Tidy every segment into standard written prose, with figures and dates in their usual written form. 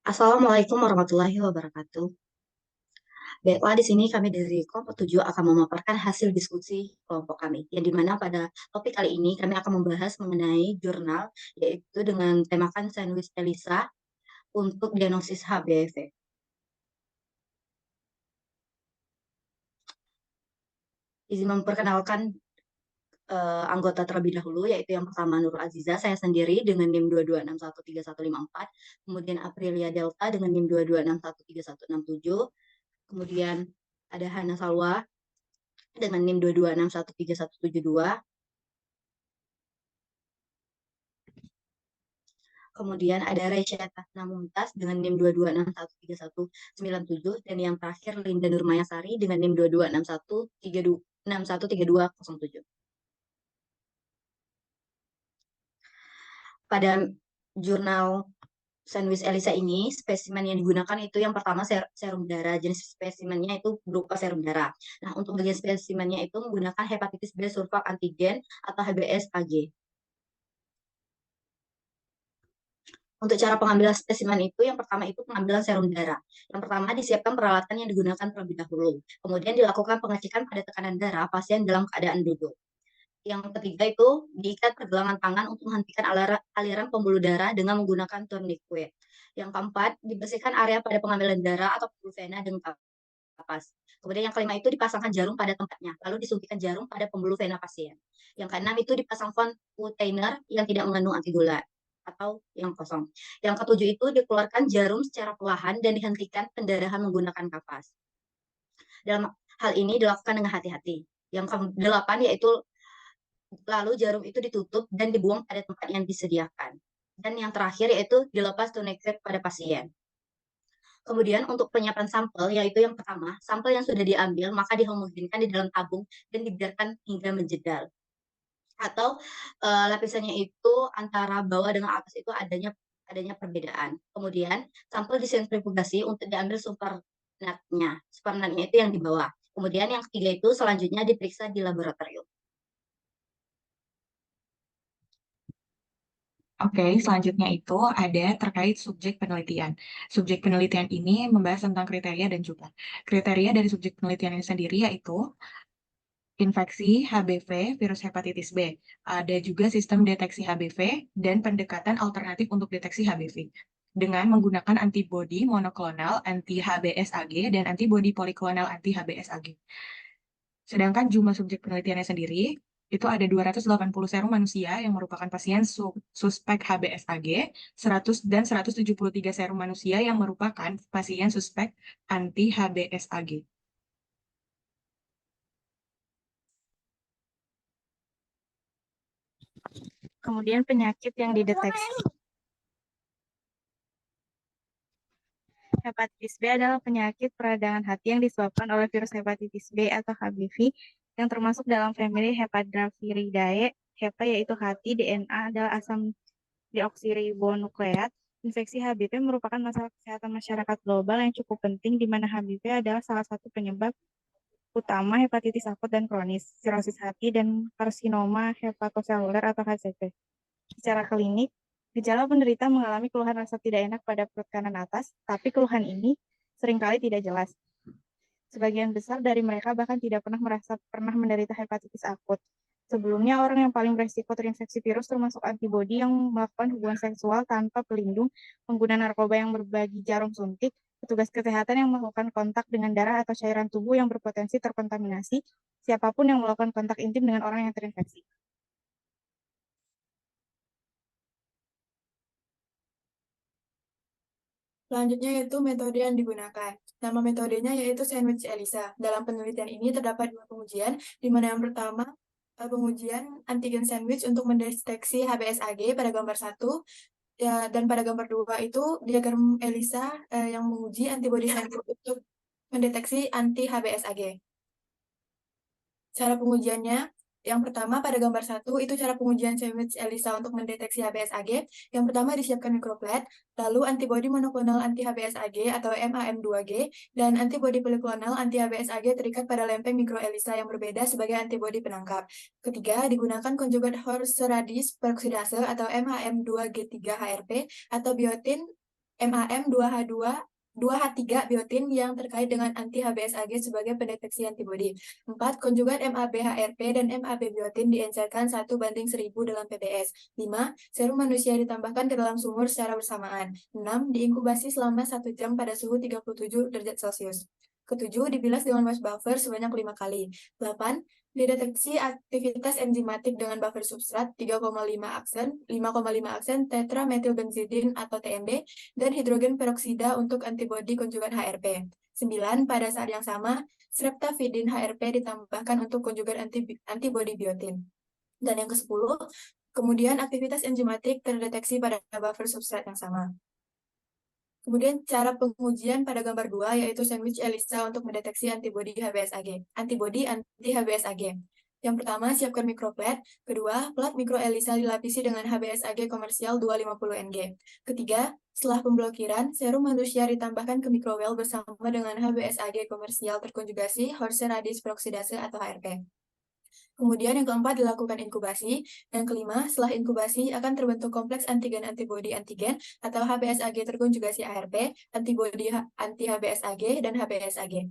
Assalamualaikum warahmatullahi wabarakatuh. Baiklah, di sini kami dari kelompok 7 akan memaparkan hasil diskusi kelompok kami, yang dimana pada topik kali ini kami akan membahas mengenai jurnal, yaitu dengan temakan sandwich ELISA untuk diagnosis HBV. Izin memperkenalkan anggota terlebih dahulu, yaitu yang pertama Nurul Aziza, saya sendiri dengan NIM 22613154, kemudian Aprilia Delta dengan NIM 22613167, kemudian ada Hana Salwa dengan NIM 22613172. Kemudian ada Raisyah Mumtaz dengan NIM 22613197, dan yang terakhir Linda Nurmayasari dengan NIM 22613207. Pada jurnal sandwich ELISA ini, spesimen yang digunakan itu yang pertama serum darah. Jenis spesimennya itu berupa serum darah. Nah, untuk bagian spesimennya itu menggunakan hepatitis B surfak antigen atau HBsAg. Untuk cara pengambilan spesimen itu, yang pertama itu pengambilan serum darah. Yang pertama disiapkan peralatan yang digunakan terlebih dahulu. Kemudian dilakukan pengecekan pada tekanan darah pasien dalam keadaan duduk. Yang ketiga itu diikat pergelangan tangan untuk menghentikan aliran pembuluh darah dengan menggunakan tourniquet. Yang keempat, dibersihkan area pada pengambilan darah atau pembuluh vena dengan kapas. Kemudian yang kelima itu dipasangkan jarum pada tempatnya, lalu disuntikan jarum pada pembuluh vena pasien. Yang keenam itu dipasang container yang tidak mengandung antigula atau yang kosong. Yang ketujuh itu dikeluarkan jarum secara perlahan dan dihentikan pendarahan menggunakan kapas. Dalam hal ini dilakukan dengan hati-hati. Yang kedelapan yaitu lalu jarum itu ditutup dan dibuang pada tempat yang disediakan. Dan yang terakhir yaitu dilepas tourniquet pada pasien. Kemudian untuk penyiapan sampel, yaitu yang pertama, sampel yang sudah diambil maka dihomogenkan di dalam tabung dan dibiarkan hingga menjedal. Atau lapisannya itu antara bawah dengan atas itu adanya perbedaan. Kemudian sampel disentrifugasi untuk diambil supernatnya. Supernatnya itu yang di bawah. Kemudian yang ketiga itu selanjutnya diperiksa di laboratorium. Oke, selanjutnya itu ada terkait subjek penelitian. Subjek penelitian ini membahas tentang kriteria dan juga. Kriteria dari subjek penelitian ini sendiri yaitu infeksi HBV virus hepatitis B. Ada juga sistem deteksi HBV dan pendekatan alternatif untuk deteksi HBV dengan menggunakan antibodi monoklonal anti-HBsAg dan antibodi poliklonal anti-HBsAg. Sedangkan jumlah subjek penelitiannya sendiri itu ada 280 serum manusia yang merupakan pasien suspek HBsAg, 100 dan 173 serum manusia yang merupakan pasien suspek anti-HBsAg. Kemudian penyakit yang dideteksi. Hepatitis B adalah penyakit peradangan hati yang disebabkan oleh virus hepatitis B atau HBV yang termasuk dalam famili Hepadraviridae. HEPA yaitu hati, DNA adalah asam deoksiribonukleat. Infeksi HBV merupakan masalah kesehatan masyarakat global yang cukup penting, di mana HBV adalah salah satu penyebab utama hepatitis akut dan kronis, sirosis hati, dan karsinoma hepatoseluler atau HCC. Secara klinik, gejala penderita mengalami keluhan rasa tidak enak pada perut kanan atas, tapi keluhan ini seringkali tidak jelas. Sebagian besar dari mereka bahkan tidak pernah menderita hepatitis akut. Sebelumnya, orang yang paling beresiko terinfeksi virus termasuk antibodi yang melakukan hubungan seksual tanpa pelindung, pengguna narkoba yang berbagi jarum suntik, petugas kesehatan yang melakukan kontak dengan darah atau cairan tubuh yang berpotensi terkontaminasi, siapapun yang melakukan kontak intim dengan orang yang terinfeksi. Selanjutnya yaitu metode yang digunakan. Nama metodenya yaitu sandwich ELISA. Dalam penelitian ini terdapat dua pengujian, di mana yang pertama pengujian antigen sandwich untuk mendeteksi HBsAg pada gambar 1, ya, dan pada gambar 2 itu diagram ELISA yang menguji antibodi sandwich untuk mendeteksi anti HBsAg. Cara pengujiannya, Yang pertama pada gambar 1 itu cara pengujian sandwich ELISA untuk mendeteksi HBsAg. Yang pertama disiapkan mikroplet, lalu antibodi monoklonal anti HBsAg atau MAM2G, dan antibodi poliklonal anti HBsAg terikat pada lempeng mikro ELISA yang berbeda sebagai antibodi penangkap. Ketiga, digunakan konjugat horseradis peroksidase atau MAM2G3-HRP atau biotin MAM2H3 biotin yang terkait dengan anti HBsAg sebagai pendeteksi antibodi. 4. Konjugat MAB-HRP dan MAB biotin diencerkan 1:1000 dalam PBS. 5. Serum manusia ditambahkan ke dalam sumur secara bersamaan. 6. Diinkubasi selama 1 jam pada suhu 37 derajat Celcius. Ketujuh, dibilas dengan waste buffer sebanyak 5 kali. 8. Dideteksi aktivitas enzimatik dengan buffer substrat 3,5 aksen tetrametilbenzidin atau TMB dan hidrogen peroksida untuk antibodi konjugat HRP. 9. Pada saat yang sama, streptavidin HRP ditambahkan untuk konjugat antibodi biotin. Dan yang ke-10, kemudian aktivitas enzimatik terdeteksi pada buffer substrat yang sama. Kemudian cara pengujian pada gambar 2 yaitu sandwich ELISA untuk mendeteksi antibodi HBsAg. Antibodi anti HBsAg. Yang pertama, siapkan mikroplet. Kedua, plat mikro ELISA dilapisi dengan HBsAg komersial 250 Ng. Ketiga, setelah pemblokiran, serum manusia ditambahkan ke mikrowell bersama dengan HBsAg komersial terkonjugasi horseradis peroksidase atau HRP. Kemudian yang keempat dilakukan inkubasi. Yang kelima, setelah inkubasi akan terbentuk kompleks antigen-antibodi antigen atau HBsAg terkonjugasi ARP, antibodi anti HBsAg dan HBsAg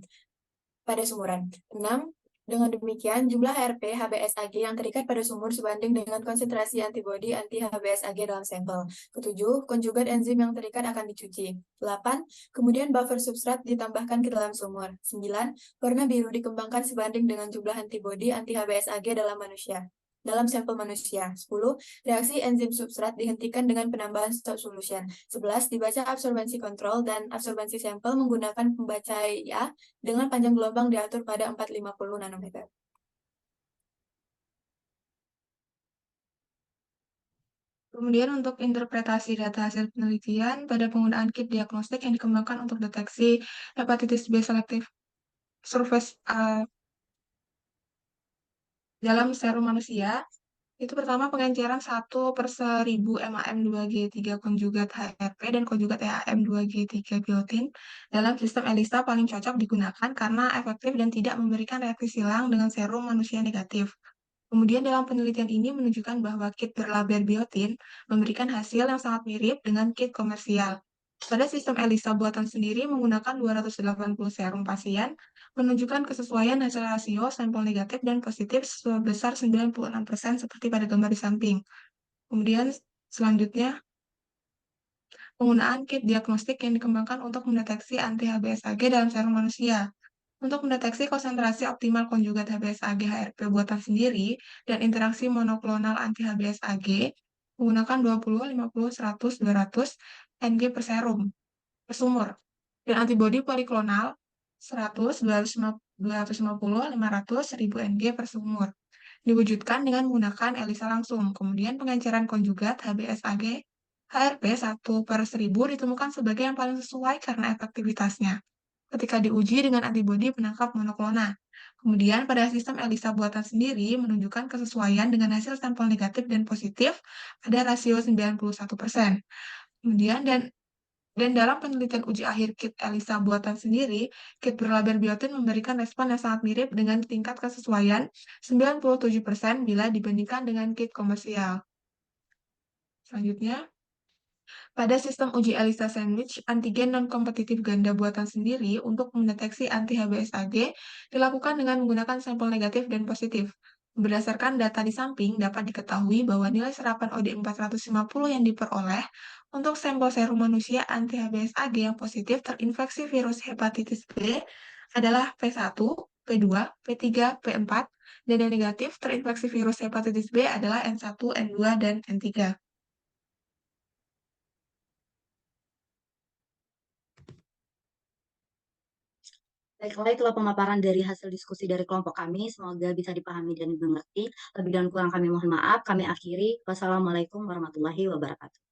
pada sumuran. 6. Dengan demikian, jumlah HRP HBsAg yang terikat pada sumur sebanding dengan konsentrasi antibodi anti HBsAg dalam sampel. Ketujuh, konjugat enzim yang terikat akan dicuci. 8. Kemudian buffer substrat ditambahkan ke dalam sumur. 9. Warna biru dikembangkan sebanding dengan jumlah antibodi anti HBsAg dalam sampel manusia. 10. Reaksi enzim substrat dihentikan dengan penambahan stop solution. 11. Dibaca absorbensi kontrol dan absorbensi sampel menggunakan pembaca IA dengan panjang gelombang diatur pada 450 nanometer. Kemudian untuk interpretasi data hasil penelitian pada penggunaan kit diagnostik yang dikembangkan untuk deteksi hepatitis B selektif surface dalam serum manusia, itu pertama pengenceran 1/1000 MAM2G3 konjugat HRP dan konjugat EAM2G3 biotin dalam sistem ELISA paling cocok digunakan karena efektif dan tidak memberikan reaksi silang dengan serum manusia negatif. Kemudian dalam penelitian ini menunjukkan bahwa kit berlaber biotin memberikan hasil yang sangat mirip dengan kit komersial. Pada sistem ELISA buatan sendiri menggunakan 280 serum pasien, menunjukkan kesesuaian hasil rasio sampel negatif dan positif sebesar 96% seperti pada gambar di samping. Kemudian selanjutnya, penggunaan kit diagnostik yang dikembangkan untuk mendeteksi anti-HBsAg dalam serum manusia. Untuk mendeteksi konsentrasi optimal konjugat HBsAg HRP buatan sendiri dan interaksi monoklonal anti-HBsAg, menggunakan 20, 50, 100, 200 Ng per serum per sumur. Dan antibodi poliklonal 100, 250, 500, 1000 Ng per sumur. Diwujudkan dengan menggunakan ELISA langsung. Kemudian pengenceran konjugat HBsAg HRP 1/1000 ditemukan sebagai yang paling sesuai karena efektivitasnya ketika diuji dengan antibodi penangkap monoklonal. Kemudian pada sistem ELISA buatan sendiri menunjukkan kesesuaian dengan hasil sampel negatif dan positif pada rasio 91%. Kemudian dan dalam penelitian uji akhir kit ELISA buatan sendiri, kit berlaber biotin memberikan respon yang sangat mirip dengan tingkat kesesuaian 97% bila dibandingkan dengan kit komersial. Selanjutnya, pada sistem uji ELISA sandwich, antigen non-kompetitif ganda buatan sendiri untuk mendeteksi anti-HBsAg dilakukan dengan menggunakan sampel negatif dan positif. Berdasarkan data di samping, dapat diketahui bahwa nilai serapan OD450 yang diperoleh untuk sampel serum manusia anti-HBsAg yang positif terinfeksi virus hepatitis B adalah P1, P2, P3, P4, dan yang negatif terinfeksi virus hepatitis B adalah N1, N2, dan N3. Baiklah, itulah pemaparan dari hasil diskusi dari kelompok kami. Semoga bisa dipahami dan dimengerti. Lebih dan kurang kami mohon maaf. Kami akhiri. Wassalamualaikum warahmatullahi wabarakatuh.